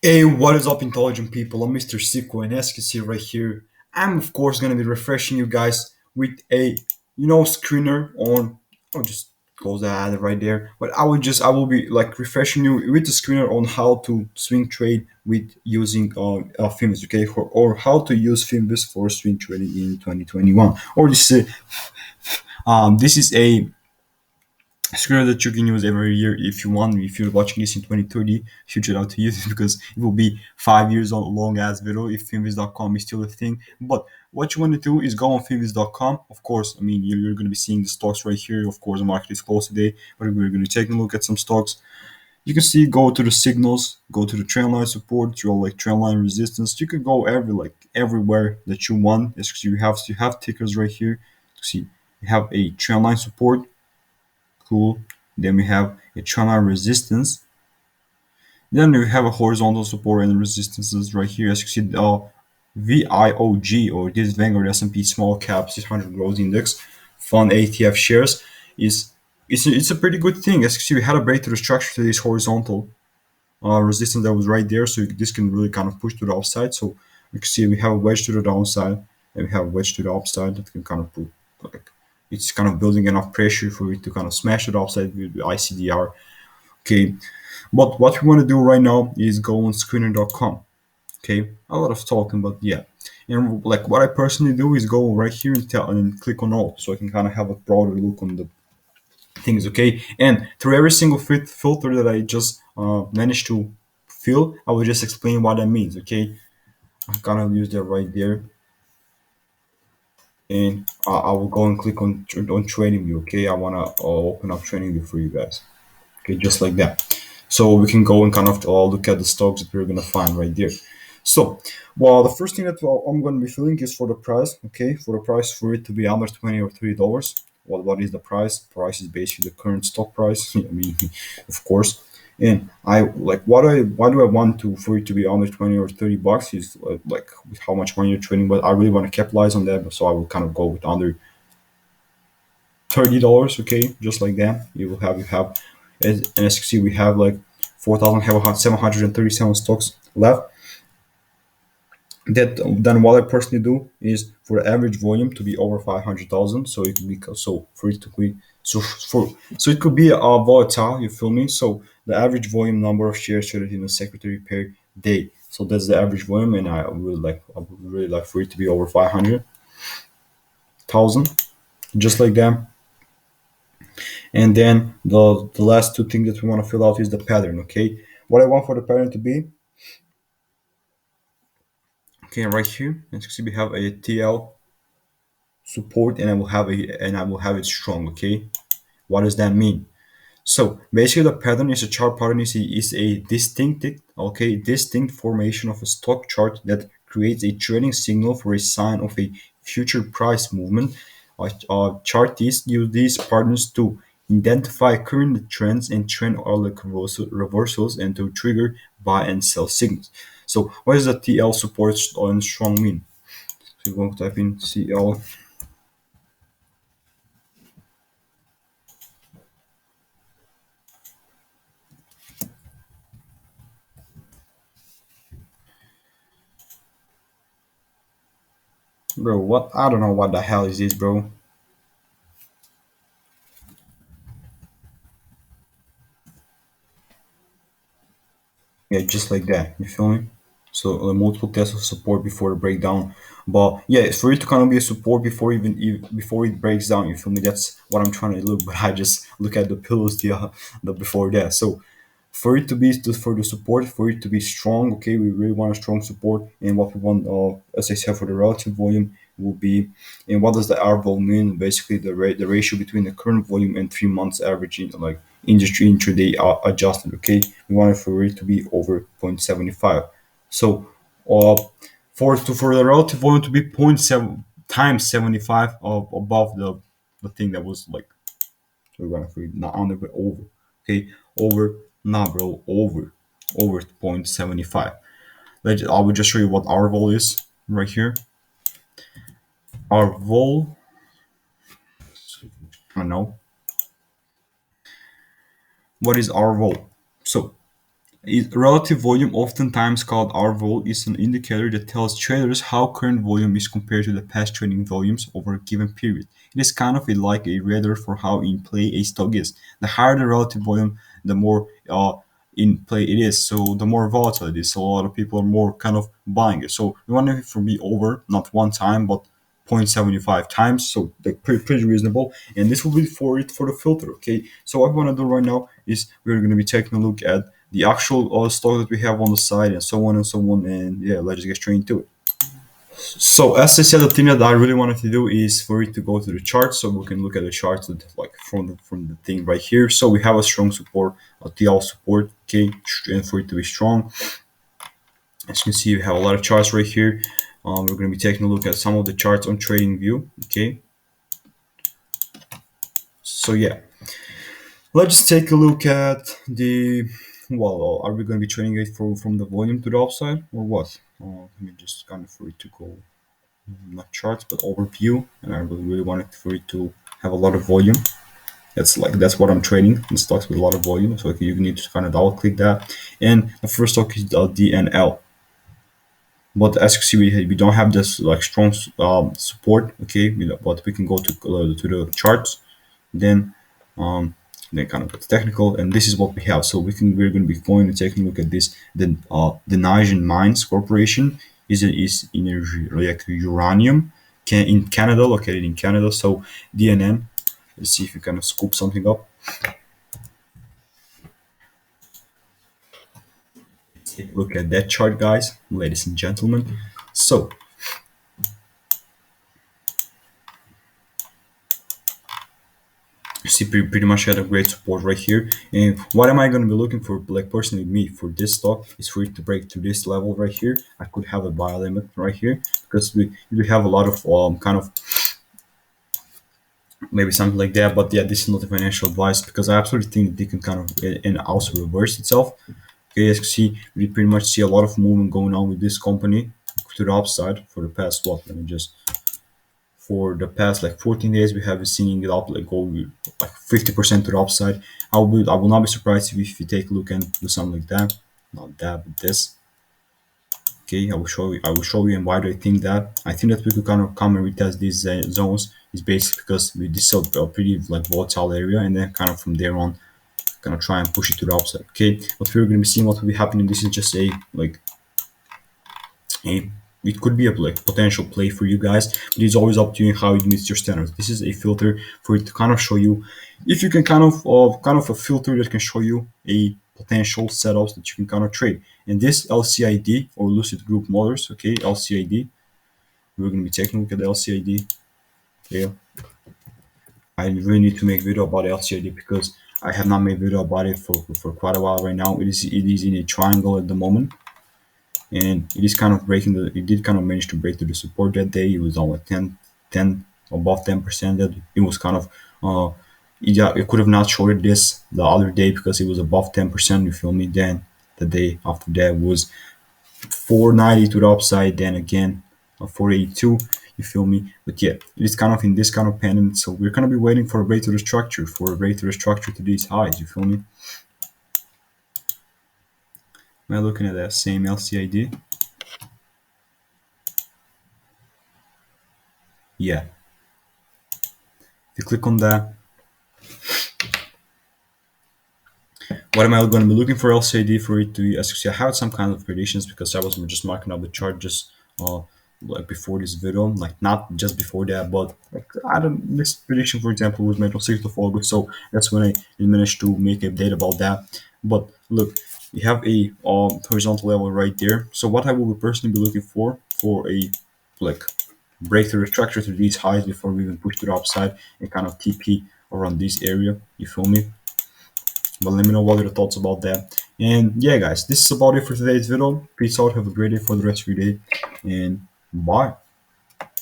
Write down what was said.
Hey, what is up, intelligent people? I'm Mr. Sicko, and as you can see right here, I'm of course gonna be refreshing you guys with a screener on. I'll just close that ad right there. But I will be like refreshing you with the screener on how to swing trade with using Finviz, okay, or how to use Finviz for swing trading in 2021. Or this is a screener that you can use every year if you want. If you're watching this in 2030, huge shout out to you because it will be 5 years on long ass video if finviz.com is still a thing. But what you want to do is go on finviz.com. Of course, I mean you're going to be seeing the stocks right here. Of course, the market is closed today, but we're going to take a look at some stocks. You can see, go to the signals, go to the trend line support, draw like trend line resistance. You can go everywhere that you want. As you have tickers right here. See, you have a trend line support. Cool. Then we have a channel resistance. Then we have a horizontal support and resistances right here. As you see, VIOG, or this Vanguard S&P Small Cap 600 Growth Index Fund ATF shares is it's a pretty good thing. As you see, we had a breakthrough structure to this horizontal resistance that was right there, so this can really kind of push to the upside. So you can see we have a wedge to the downside and we have a wedge to the upside that can kind of put like it's kind of building enough pressure for it to kind of smash it upside with the ICDR. Okay, but what we want to do right now is go on screener.com. Okay, a lot of talking, but yeah. And like what I personally do is go right here and click on all, so I can kind of have a broader look on the things. Okay, and through every single filter that I just managed to fill, I will just explain what that means. Okay, I'm gonna use that right there, and I will go and click on trading view. Okay, I wanna open up trading view for you guys. Okay, just like that. So we can go and kind of look at the stocks that we're gonna find right there. So, well, the first thing that I'm going to be filling is for the price. Okay, for the price for it to be under $20 or $30. What is the price? Price is basically the current stock price. I mean, of course. And I like why do I want to for it to be under 20 or $30 is like with how much money you're trading, but I really want to capitalize on that. So I will kind of go with under $30. Okay, just like that. You have and as you see, we have like 4,737 stocks left. That then what I personally do is for the average volume to be over 500,000. So it could be so for it to be so it could be volatile. You feel me? So the average volume number of shares traded in a secretary per day. So that's the average volume, and I would really like for it to be over 500,000, just like that. And then the last two things that we want to fill out is the pattern. Okay, what I want for the pattern to be. Okay, right here, as you see, we have a TL support, and I will have it strong. Okay, what does that mean? So basically, the pattern is a chart pattern is a distinct formation of a stock chart that creates a trading signal for a sign of a future price movement. Chartists use these patterns to identify current trends and trend or like reversals, and to trigger buy and sell signals. So what does the TL support and strong mean? So you're going to type in CL. Bro, what? I don't know what the hell is this, bro. Yeah, just like that. You feel me? So multiple tests of support before the breakdown. But yeah, it's for it to kind of be a support before it breaks down. You feel me? That's what I'm trying to look. But I just look at the pillows the before that. So for it to be for the support, for it to be strong, okay, we really want a strong support. And what we want, as I said, for the relative volume will be, and what does the R volume mean? Basically, the ratio between the current volume and 3 months average in like industry intraday adjusted. Okay, we want it for it to be over 0.75. So, uh, for the relative volume to be zero point 0.7 times 75 of above the thing that was like, we're gonna for not under but over. Okay, over, nah, bro, over 0.75. I will just show you what our vol is right here. Our vol, I don't know what is our vol. So Relative volume, oftentimes called R-vol, is an indicator that tells traders how current volume is compared to the past trading volumes over a given period. It is kind of like a radar for how in play a stock is. The higher the relative volume, the more in play it is. So the more volatile it is. So a lot of people are more kind of buying it. So we want it to be over, not one time, but 0.75 times. So like pretty reasonable. And this will be for it for the filter. Okay. So what we want to do right now is we're going to be taking a look at the actual stock that we have on the side and so on and so on. And yeah, let's just get straight into it. So as I said, the thing that I really wanted to do is for it to go to the chart, so we can look at the charts like from the thing right here. So we have a strong support, a TL support, okay, and for it to be strong, as you can see, we have a lot of charts right here. We're going to be taking a look at some of the charts on TradingView, okay. So yeah, let's take a look at the. Well, are we going to be trading it from the volume to the upside or what? Let me just kind of for it to go not charts but overview, and I really wanted for it to have a lot of volume. That's what I'm trading in stocks with a lot of volume. So you need to kind of double click that. And the first stock is the DNL. But as you see, we don't have this like strong support. Okay, but we can go to the charts, then um, then kind of it's technical, and this is what we have. So we're going to be going and taking a look at this. The Nigerian Mines Corporation is energy like uranium, in Canada, located in Canada. So DNN. Let's see if you kind of scoop something up. Take a look at that chart, guys, ladies and gentlemen. So you see pretty much had a great support right here. And what am I going to be looking for, like personally me, for this stock is for it to break to this level right here. I could have a buy limit right here because we have a lot of kind of maybe something like that. But yeah, this is not a financial advice because I absolutely think that they can kind of and also reverse itself. Okay, as you see, we pretty much see a lot of movement going on with this company to the upside for the past what? Let me just for the past like 14 days we have been seeing it up like go like 50% to the upside. I will not be surprised if you take a look and do something like that. Not that, but this. Okay, I will show you and why do I think that. I think that we could kind of come and retest these zones is basically because this is a pretty like volatile area, and then kind of from there on kind of try and push it to the upside. Okay, what we're going to be seeing, what will be happening, this is just a like a it could be a like potential play for you guys, but it's always up to you how it meets your standards. This is a filter for it to kind of show you if you can kind of a filter that can show you a potential setups that you can kind of trade. And this LCID or Lucid Group Motors, okay, LCID, we're going to be taking a look at the LCID. Yeah, I really need to make video about LCID because I have not made video about it for quite a while right now. It is in a triangle at the moment, and it is kind of breaking it did kind of manage to break through the support that day. It was on like 10 above 10%. That it was kind of it could have not shorted this the other day because it was above 10%, you feel me. Then the day after that was 490 to the upside, then again 482, you feel me. But yeah, it is kind of in this kind of pendant, so we're gonna be waiting for a break to the structure, to these highs, you feel me. Am I looking at that same LCID? Yeah, if you click on that, what am I going to be looking for LCD for it to, as you see, I had some kind of predictions because I was just marking up the chart just uh, like before this video, like not just before that, but like I don't, this prediction, for example, was made on 6th of August, so that's when I managed to make a update about that. But look, we have a horizontal level right there. So what I will personally be looking for a like breakthrough structure to these highs before we even push to the upside and kind of TP around this area, you feel me. But let me know what are your thoughts about that. And yeah, guys, this is about it for today's video. Peace out. Have a great day for the rest of your day. And bye.